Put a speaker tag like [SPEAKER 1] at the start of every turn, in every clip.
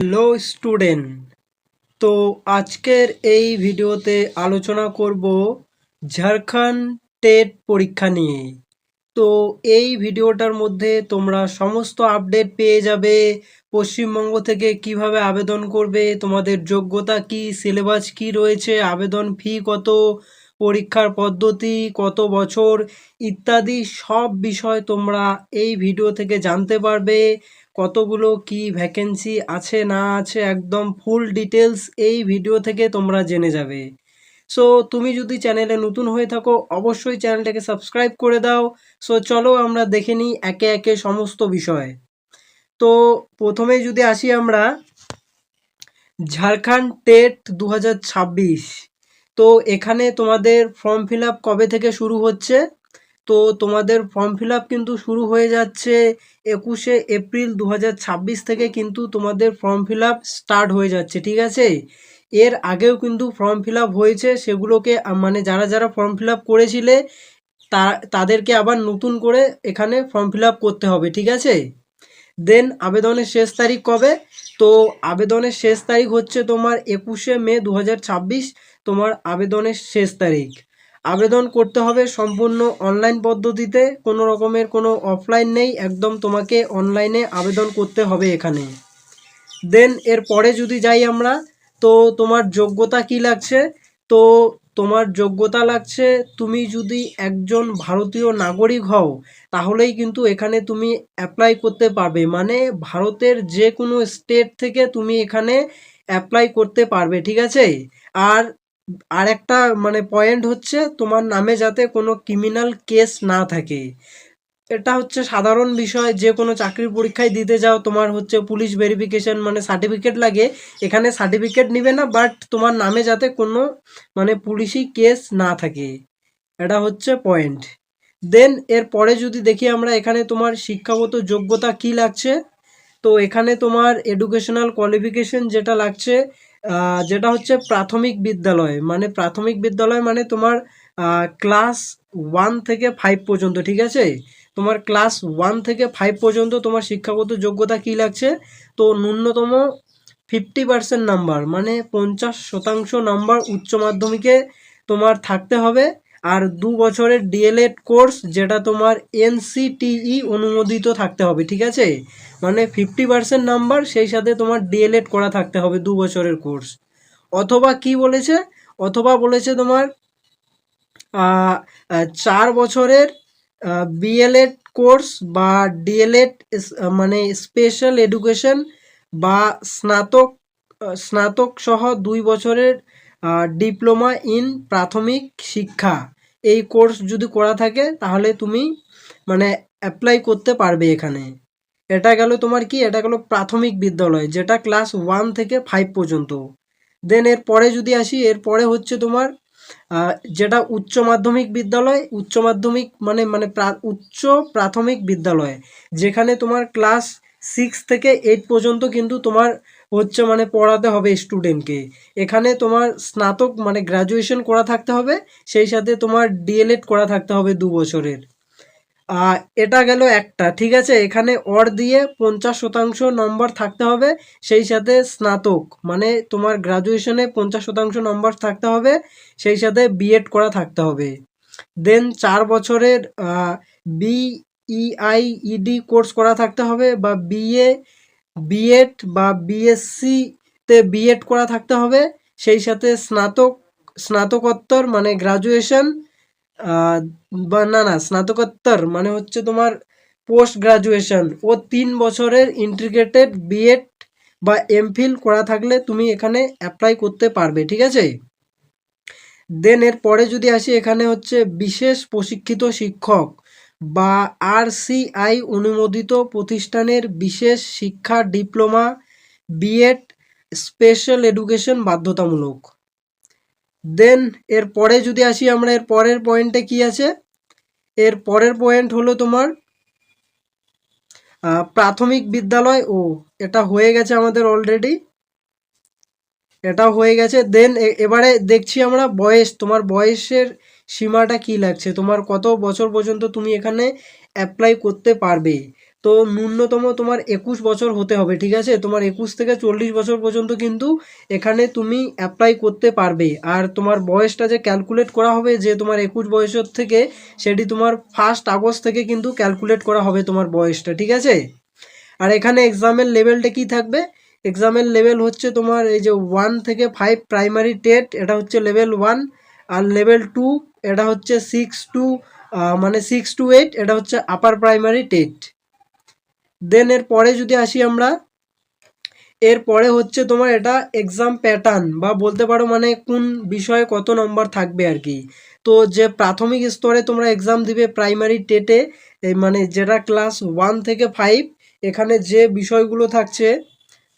[SPEAKER 1] Hello student. তো আজকের এই ভিডিওতে আলোচনা করব ঝাড়খণ্ড টেট পরীক্ষা নিয়ে। তো এই ভিডিওটার মধ্যে তোমরা সমস্ত আপডেট পেয়ে যাবে। পশ্চিমবঙ্গ থেকে কিভাবে আবেদন করবে, তোমাদের যোগ্যতা কি, সিলেবাস কি রয়েছে, আবেদন ফি কত, পরীক্ষার পদ্ধতি, কত বছর ইত্যাদি সব বিষয় তোমরা এই ভিডিও থেকে জানতে পারবে। কতগুলো কি ভ্যাকেন্সি আছে না আছে একদম ফুল ডিটেলস এই ভিডিও থেকে তোমরা জেনে যাবে। সো তুমি যদি চ্যানেলে নতুন হয়ে থাকো অবশ্যই চ্যানেলটাকে সাবস্ক্রাইব করে দাও। সো চলো আমরা দেখে নিই একে একে সমস্ত বিষয়। তো প্রথমে যদি আসি আমরা ঝাড়খণ্ড টেট 2026। তো এখানে তোমাদের ফর্ম ফিল আপ কবে থেকে শুরু হচ্ছে? তো তোমাদের ফর্ম ফিল আপ কিন্তু শুরু হয়ে যাচ্ছে 21শে এপ্রিল 2026 থেকে কিন্তু তোমাদের ফর্ম ফিল আপ স্টার্ট হয়ে যাচ্ছে, ঠিক আছে? এর আগেও কিন্তু ফর্ম ফিল আপ হয়েছে, সেগুলোকে মানে যারা যারা ফর্ম ফিল আপ করেছিলে তাদেরকে আবার নতুন করে এখানে ফর্ম ফিল আপ করতে হবে, ঠিক আছে? দেন আবেদনের শেষ তারিখ কবে? তো আবেদনের শেষ তারিখ হচ্ছে তোমার 21শে মে 2026 তোমার আবেদনের শেষ তারিখ। আবেদন করতে হবে সম্পূর্ণ অনলাইন পদ্ধতিতে, কোনো রকমের কোনো অফলাইন নেই, একদম তোমাকে অনলাইনে আবেদন করতে হবে এখানে। দেন এর পরে যদি যাই আমরা, তো তোমার যোগ্যতা কি লাগছে? তো তোমার যোগ্যতা লাগছে, তুমি যদি একজন ভারতীয় নাগরিক হও তাহলেই কিন্তু এখানে তুমি অ্যাপ্লাই করতে পারবে, মানে ভারতের যে কোনো স্টেট থেকে তুমি এখানে অ্যাপ্লাই করতে পারবে, ঠিক আছে? আর আরেকটা মানে পয়েন্ট হচ্ছে তোমার নামে যাতে কোনো ক্রিমিনাল কেস না থাকে। এটা হচ্ছে সাধারণ বিষয়, যে কোনো চাকরির পরীক্ষায় দিতে যাও তোমার হচ্ছে পুলিশ ভেরিফিকেশন মানে সার্টিফিকেট লাগে, এখানে সার্টিফিকেট নেবে না, বাট তোমার নামে যাতে কোনো মানে পুলিশি কেস না থাকে, এটা হচ্ছে পয়েন্ট। দেন এর পরে যদি দেখি আমরা এখানে তোমার শিক্ষাগত যোগ্যতা কি লাগছে, তো এখানে তোমার এডুকেশনাল কোয়ালিফিকেশন যেটা লাগছে, যেটা হচ্ছে প্রাথমিক বিদ্যালয় মানে তোমার ক্লাস 1 থেকে 5 পর্যন্ত, ঠিক আছে? তোমার ক্লাস 1 থেকে 5 পর্যন্ত তোমার শিক্ষাগত যোগ্যতা কি লাগছে? তো ন্যূনতম 50% নাম্বার মানে 50% নাম্বার উচ্চ মাধ্যমিকে তোমার থাকতে হবে। আর 2 বছরের ডিএলএড কোর্স যেটা তোমার এনসিটিই অনুমোদিত থাকতে হবে, ঠিক আছে? মানে 50% নাম্বার, সেই সাথে তোমার ডিএলএড করা থাকতে হবে 2 বছরের কোর্স। অথবা কি বলেছে, অথবা বলেছে তোমার 4 বছরের বিএলএড কোর্স বা ডিএলএড মানে স্পেশাল এডুকেশন বা স্নাতক সহ 2 বছরের ডিপ্লোমা ইন প্রাথমিক শিক্ষা, এই কোর্স যদি করা থাকে তাহলে তুমি মানে অ্যাপ্লাই করতে পারবে এখানে। এটা গেল তোমার কি, এটা গেল প্রাথমিক বিদ্যালয় যেটা ক্লাস 1 থেকে 5 পর্যন্ত। দেন এর পরে যদি আসি, এর পরে হচ্ছে তোমার যেটা উচ্চ মাধ্যমিক বিদ্যালয়, উচ্চ মাধ্যমিক মানে মানে উচ্চ প্রাথমিক বিদ্যালয়, যেখানে তোমার ক্লাস 6 থেকে 8 পর্যন্ত কিন্তু তোমার হচ্ছে মানে পড়াতে হবে স্টুডেন্টকে। এখানে তোমার স্নাতক মানে গ্র্যাজুয়েশন করা থাকতে হবে, সেই সাথে তোমার ডিএলএড করা থাকতে হবে 2 বছরের। এটা গেল একটা, ঠিক আছে? এখানে অর দিয়ে 50% নম্বর থাকতে হবে, সেই সাথে স্নাতক মানে তোমার গ্রাজুয়েশনে 50% নম্বর থাকতে হবে, সেই সাথে বিএড করা থাকতে হবে। দেন 4 বছরের বিইআইইডি কোর্স করা থাকতে হবে, বা বিএড বা বিএসসি তে বিএড করা থাকতে হবে, সেই সাথে স্নাতকোত্তর মানে গ্রাজুয়েশন, বা না স্নাতকোত্তর মানে হচ্ছে তোমার পোস্ট গ্রাজুয়েশন ও 3 বছরের ইন্টিগ্রেটেড বিএড বা এমফিল করা থাকলে তুমি এখানে অ্যাপ্লাই করতে পারবে, ঠিক আছে? দেন এর পরে যদি আসি, এখানে হচ্ছে বিশেষ প্রশিক্ষিত শিক্ষক বা আরসিআই অনুমোদিত প্রতিষ্ঠানের বিশেষ শিক্ষা ডিপ্লোমা বিএড স্পেশাল এডুকেশন বাধ্যতামূলক। দেন এর পরে যদি আসি আমরা, এর পরের পয়েন্টে কি আছে, এর পরের পয়েন্ট হলো তোমার প্রাথমিক বিদ্যালয়। এটা হয়ে গেছে আমাদের অলরেডি, এটা হয়ে গেছে। দেন এবারে দেখছি আমরা বয়স, তোমার বয়সের সীমাটা কি লাগছে, তোমার কত বছর পর্যন্ত তুমি এখানে অ্যাপ্লাই করতে পারবে। তো ন্যূনতম তোমার 21 বছর হতে হবে, ঠিক আছে? তোমার 21 থেকে 40 বছর পর্যন্ত কিন্তু এখানে তুমি অ্যাপ্লাই করতে পারবে। আর তোমার বয়সটা যে ক্যালকুলেট করা হবে যে তোমার 21 বয়সের থেকে, সেটি তোমার 1 আগস্ট থেকে কিন্তু ক্যালকুলেট করা হবে তোমার বয়সটা, ঠিক আছে? আর এখানে এক্সামের লেভেলটা কি থাকবে? এক্সামের লেভেল হচ্ছে তোমার এই যে 1 থেকে 5 প্রাইমারি টেট, এটা হচ্ছে লেভেল 1। আর লেভেল 2 এটা হচ্ছে 6 to 8, এটা হচ্ছে আপার প্রাইমারি টেট। দেন এর পরে যদি আসি আমরা, এরপরে হচ্ছে তোমার এটা এক্সাম প্যাটার্ন বা বলতে পারো মানে কোন বিষয়ে কত নম্বর থাকবে আর কি। তো যে প্রাথমিক স্তরে তোমরা এক্সাম দিবে প্রাইমারি টেটে, মানে যেটা ক্লাস 1 থেকে 5, এখানে যে বিষয়গুলো থাকছে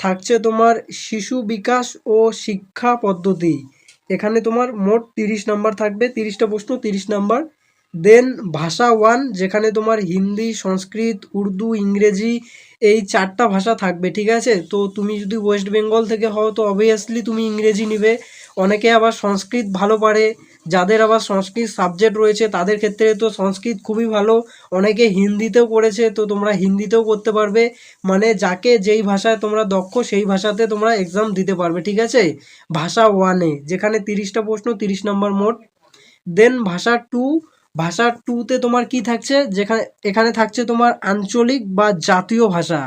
[SPEAKER 1] থাকছে তোমার শিশু বিকাশ ও শিক্ষা পদ্ধতি। এখানে তোমার মোট 30 নাম্বার থাকবে, 30টা প্রশ্ন, 30 নাম্বার। দেন ভাষা 1, যেখানে তোমার হিন্দি, সংস্কৃত, উর্দু, ইংরেজি এই 4টা ভাষা থাকবে, ঠিক আছে? তো তুমি যদি ওয়েস্ট বেঙ্গল থেকে হও তো অবভিয়াসলি তুমি ইংরেজি নিবে। অনেকে আবার সংস্কৃত ভালো পারে, যাদের আবার সংস্কৃত সাবজেক্ট রয়েছে তাদের ক্ষেত্রে তো সংস্কৃত খুবই ভালো। অনেকে হিন্দিতেও করেছে, তো তোমরা হিন্দিতেও করতে পারবে। মানে যাকে যেই ভাষায় তোমরা দক্ষ সেই ভাষাতে তোমরা এক্সাম দিতে পারবে, ঠিক আছে? ভাষা 1-এ যেখানে 30টা প্রশ্ন, 30 নম্বর মোট। দেন ভাষা 2-তে তোমার কি থাকছে, যেখানে এখানে থাকছে তোমার আঞ্চলিক বা জাতীয় ভাষা।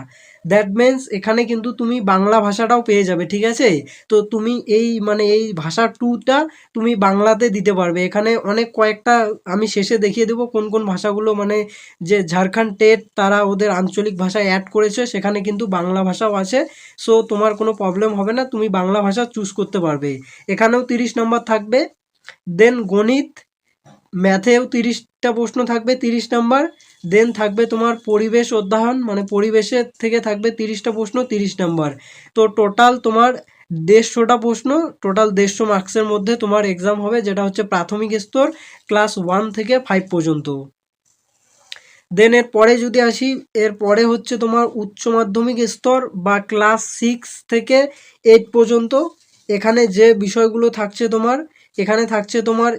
[SPEAKER 1] দ্যাট মিন্স এখানে কিন্তু তুমি বাংলা ভাষাটাও পেয়ে যাবে, ঠিক আছে? তো তুমি এই মানে এই ভাষা 2টা তুমি বাংলাতে দিতে পারবে। এখানে অনেক কয়েকটা আমি শেষে দেখিয়ে দেবো কোন কোন ভাষাগুলো মানে যে ঝাড়খণ্ড টেট তারা ওদের আঞ্চলিক ভাষায় অ্যাড করেছে, সেখানে কিন্তু বাংলা ভাষাও আছে। সো তোমার কোনো প্রবলেম হবে না, তুমি বাংলা ভাষা চুজ করতে পারবে। এখানেও 30 নম্বর থাকবে। দেন গণিত, ম্যাথেও 30টা প্রশ্ন থাকবে, 30 নাম্বার। দেন থাকবে তোমার পরিবেশ অধ্যয়ন, মানে পরিবেশের থেকে থাকবে 30টা প্রশ্ন, 30 নাম্বার। তো টোটাল তোমার 150টা প্রশ্ন, টোটাল 150 মার্কসের মধ্যে তোমার এক্সাম হবে, যেটা হচ্ছে প্রাথমিক স্তর ক্লাস 1 থেকে 5 পর্যন্ত। দেন এর পরে যদি আসি, এর পরে হচ্ছে তোমার উচ্চ মাধ্যমিক স্তর বা ক্লাস 6 থেকে 8 পর্যন্ত। এখানে যে বিষয়গুলো থাকছে তোমার, এখানে থাকছে তোমার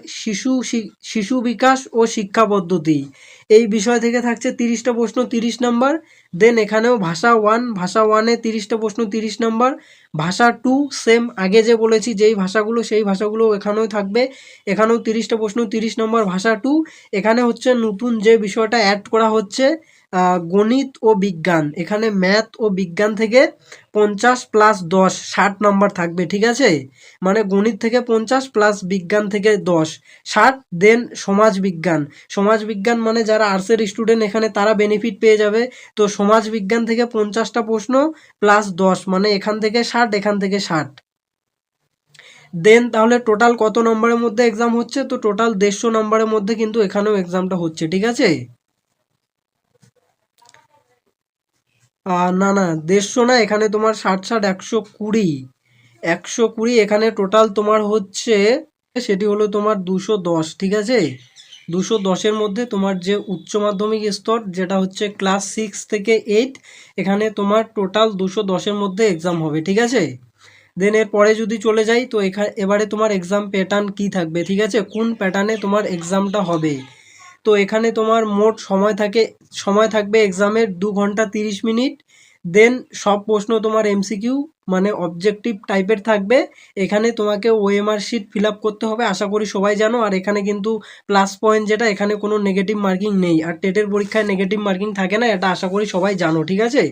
[SPEAKER 1] শিশু বিকাশ ও শিক্ষা পদ্ধতি। এই বিষয় থেকে থাকছে 30টা প্রশ্ন, 30 নাম্বার। দেন এখানেও ভাষা 1-এ 30টা প্রশ্ন, 30 নাম্বার। ভাষা 2 সেম আগে যে বলেছি যেই ভাষাগুলো সেই ভাষাগুলো এখানেও থাকবে, এখানেও 30টা প্রশ্ন, 30 নম্বর ভাষা 2। এখানে হচ্ছে নতুন যে বিষয়টা অ্যাড করা হচ্ছে গণিত ও বিজ্ঞান। এখানে ম্যাথ ও বিজ্ঞান থেকে 50 প্লাস 10, 60 নম্বর থাকবে, ঠিক আছে? মানে গণিত থেকে 50 প্লাস বিজ্ঞান থেকে 10, 60। দেন সমাজ বিজ্ঞান মানে যারা আর্টসের স্টুডেন্ট এখানে তারা বেনিফিট পেয়ে যাবে। তো সমাজ বিজ্ঞান থেকে 50টা প্রশ্ন প্লাস 10, মানে এখান থেকে 60, এখান থেকে 60। দেন তাহলে টোটাল কত নম্বরের মধ্যে এক্সাম হচ্ছে? তো টোটাল 150 নম্বরের মধ্যে কিন্তু এখানেও এক্সামটা হচ্ছে, ঠিক আছে? না না, 150 না, এখানে তোমার 60, 120, 120 এখানে টোটাল তোমার হচ্ছে, সেটি হলো তোমার 210, ঠিক আছে? 210-এর মধ্যে তোমার যে উচ্চ মাধ্যমিক স্তর যেটা হচ্ছে ক্লাস 6 থেকে 8, এখানে তোমার টোটাল 210-এর মধ্যে এক্সাম হবে, ঠিক আছে? দেন এর পরে যদি চলে যাই তো এবারে তোমার এক্সাম প্যাটার্ন কি থাকবে, ঠিক আছে? কোন প্যাটার্নে তোমার এক্সামটা হবে। তো এখানে তোমার মোট সময় থাকবে এক্সামের 2 ঘন্টা 30 মিনিট। দেন সব প্রশ্ন তোমার এমসিকিউ মানে অবজেক্টিভ টাইপের থাকবে। এখানে তোমাকে ওএমআর শিট ফিল আপ করতে হবে, আশা করি সবাই জানো। আর এখানে কিন্তু প্লাস পয়েন্ট যেটা, এখানে কোনো নেগেটিভ মার্কিং নেই। আর টেটের পরীক্ষায় নেগেটিভ মার্কিং থাকে না, এটা আশা করি সবাই জানো, ঠিক আছে?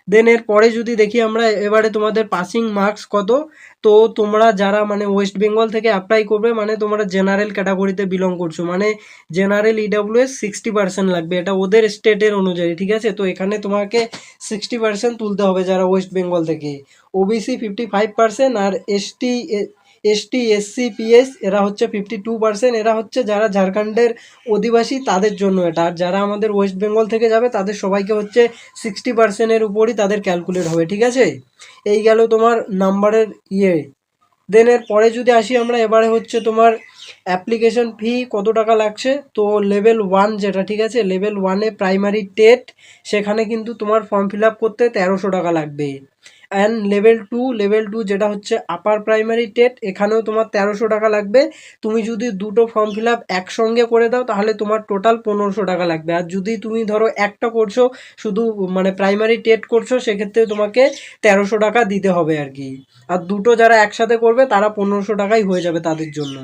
[SPEAKER 1] দেন এর পরে যদি দেখি আমরা এবারে তোমাদের পাসিং মার্কস কত। তো তোমরা যারা মানে ওয়েস্ট বেঙ্গল থেকে অ্যাপ্লাই করবে, মানে তোমরা জেনারেল ক্যাটাগরিতে বিলং করছো, মানে জেনারেল ইডাব্লিউএস 60% লাগবে, এটা ওদের স্টেটের অনুযায়ী, ঠিক আছে? তো এখানে তোমাকে 60% তুলতে হবে যারা ওয়েস্ট বেঙ্গল থেকে। ওবিসি 55%, আর এসটি, এসসি, পিএস এরা হচ্ছে 52%। এরা হচ্ছে যারা ঝাড়খণ্ডের অধিবাসী তাদের জন্য এটা। আর যারা আমাদের ওয়েস্ট বেঙ্গল থেকে যাবে তাদের সবাইকে হচ্ছে 60%-এর উপরই তাদের ক্যালকুলেট হবে, ঠিক আছে? এই গেল তোমার নাম্বারের ইয়ে। দেন এর পরে যদি আসি আমরা, এবারে হচ্ছে তোমার অ্যাপ্লিকেশন ফি কত টাকা লাগছে। তো লেভেল 1 যেটা, ঠিক আছে, লেভেল 1-এ প্রাইমারি টেট, সেখানে কিন্তু তোমার ফর্ম ফিল আপ করতে 1300 টাকা লাগবে। অ্যান্ড লেভেল টু যেটা হচ্ছে আপার প্রাইমারি টেট, এখানেও তোমার 1300 টাকা লাগবে। তুমি যদি দুটো ফর্ম ফিল আপ একসঙ্গে করে দাও তাহলে তোমার টোটাল 1500 টাকা লাগবে। আর যদি তুমি ধরো একটা করছো, শুধু মানে প্রাইমারি টেট করছো, সেক্ষেত্রে তোমাকে 1300 টাকা দিতে হবে আর কি। আর দুটো যারা একসাথে করবে তারা 1500 টাকাই হয়ে যাবে তাদের জন্য।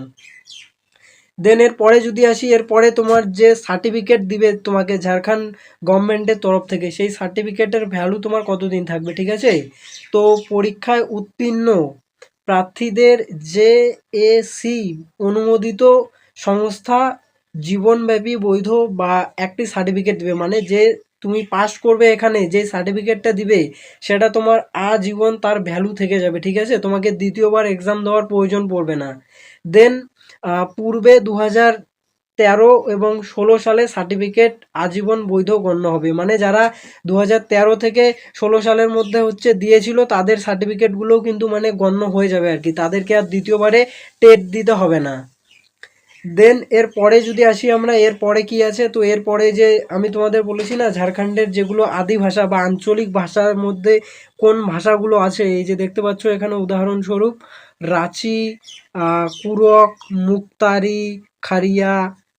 [SPEAKER 1] দেন এরপরে যদি আসি, এরপরে তোমার যে সার্টিফিকেট দিবে তোমাকে ঝাড়খণ্ড গভর্নমেন্টের তরফ থেকে, সেই সার্টিফিকেটের ভ্যালু তোমার কতদিন থাকবে, ঠিক আছে? তো পরীক্ষায় উত্তীর্ণ প্রার্থীদের যে এসি অনুমোদিত সংস্থা জীবনব্যাপী বৈধ বা একটি সার্টিফিকেট দেবে, মানে যে তুমি পাস করবে এখানে যে সার্টিফিকেটটা দিবে সেটা তোমার আজীবন তার ভ্যালু থেকে যাবে, ঠিক আছে? তোমাকে দ্বিতীয়বার এক্সাম দেওয়ার প্রয়োজন পড়বে না। দেন পূর্বে 2013 এবং 16 সালে সার্টিফিকেট আজীবন বৈধ গণ্য হবে, মানে যারা 2013 থেকে 16 সালের মধ্যে হচ্ছে দিয়েছিল তাদের সার্টিফিকেটগুলোও কিন্তু মানে গণ্য হয়ে যাবে আর কি, তাদেরকে আর দ্বিতীয়বারে টেট দিতে হবে না। দেন এরপরে যদি আসি আমরা, এরপরে কি আছে, তো এরপরে যে আমি তোমাদের বলেছি না ঝাড়খণ্ডের যেগুলো আদি ভাষা বা আঞ্চলিক ভাষার মধ্যে কোন ভাষাগুলো আছে, এই যে দেখতে পাচ্ছ এখানে উদাহরণস্বরূপ রাঁচি, কুরক, মুক্তারি, খারিয়া,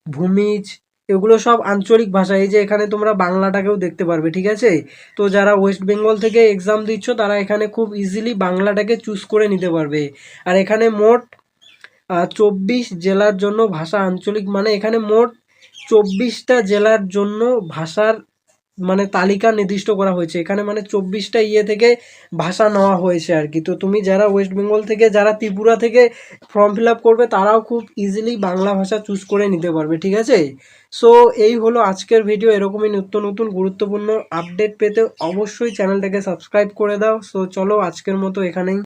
[SPEAKER 1] ভূমিজ, এগুলো সব আঞ্চলিক ভাষা। এই যে এখানে তোমরা বাংলাটাকেও দেখতে পারবে, ঠিক আছে? তো যারা ওয়েস্ট বেঙ্গল থেকে এক্সাম দিচ্ছ তারা এখানে খুব ইজিলি বাংলাটাকে চুজ করে নিতে পারবে। আর এখানে মোট 24 জেলার জন্য ভাষা আঞ্চলিক, মানে এখানে মোট 24টা জেলার জন্য ভাষার মানে তালিকা নির্দিষ্ট করা হয়েছে এখানে, মানে 24টা থেকে ভাষা নেওয়া হয়েছে আর কি। তো তুমি যারা ওয়েস্ট বেঙ্গল থেকে, যারা ত্রিপুরা থেকে ফর্ম ফিল আপ করবে তারাও খুব ইজিলি বাংলা ভাষা চুজ করে নিতে পারবে, ঠিক আছে? সো এই হলো আজকের ভিডিও। এরকমই নিত্য নতুন গুরুত্বপূর্ণ আপডেট পেতে অবশ্যই চ্যানেলটাকে সাবস্ক্রাইব করে দাও। সো চলো আজকের মতো এখানেই।